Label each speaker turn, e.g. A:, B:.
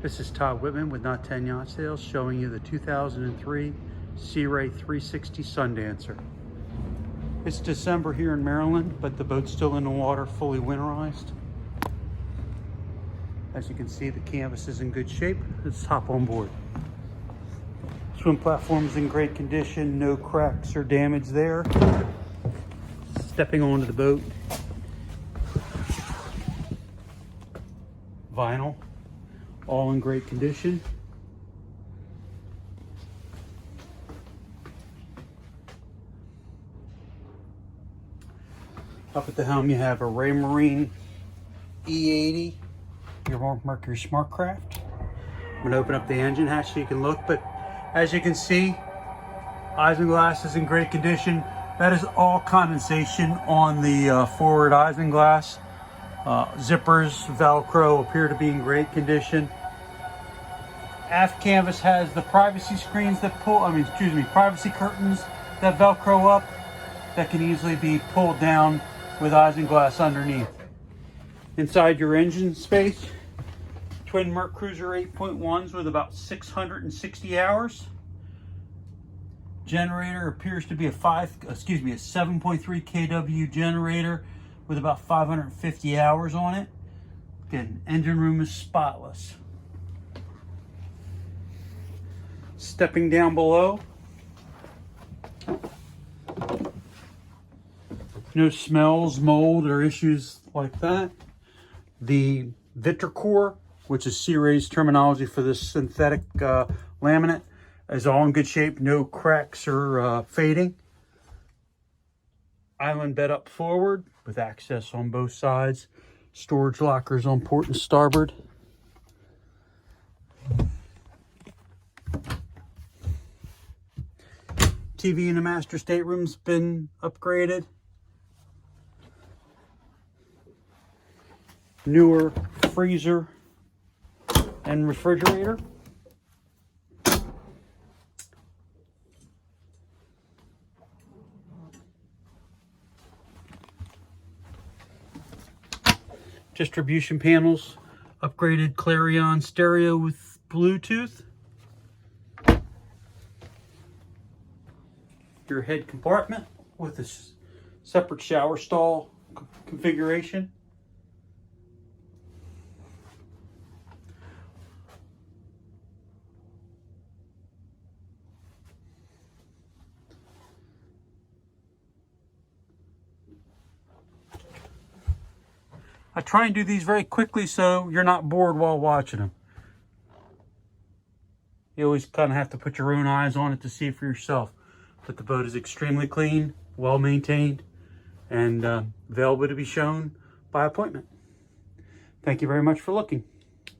A: This is Todd Wittman with Not 10 Yacht Sales, showing you the 2003 Sea Ray 360 Sundancer. It's December here in Maryland, but the boat's still in the water, fully winterized. As you can see, the canvas is in good shape. Let's hop on board. Swim platform is in great condition, no cracks or damage there. Stepping onto the boat. Vinyl, all in great condition. Up at the helm you have a Raymarine E80, your Mercury Smart Craft. I'm going to open up the engine hatch so you can look, but as you can see, isinglass is in great condition. That is all condensation on the forward isinglass. Zippers, Velcro appear to be in great condition. Aft canvas has the privacy screens that privacy curtains that Velcro up that can easily be pulled down with isinglass underneath. Inside your engine space, twin Mercruiser 8.1s with about 660 hours. Generator appears to be a 7.3 kW generator with about 550 hours on it. Again, engine room is spotless. Stepping down below, no smells, mold, or issues like that. The Vitricore, which is Sea Ray's terminology for this synthetic laminate, is all in good shape, no cracks or fading. Island bed up forward with access on both sides. Storage lockers on port and starboard. TV in the master stateroom's been upgraded. Newer freezer and refrigerator. Distribution panels, upgraded Clarion stereo with Bluetooth. Your head compartment with a separate shower stall configuration. I try and do these very quickly so you're not bored while watching them. You always kind of have to put your own eyes on it to see for yourself. But the boat is extremely clean, well maintained, and available to be shown by appointment. Thank you very much for looking.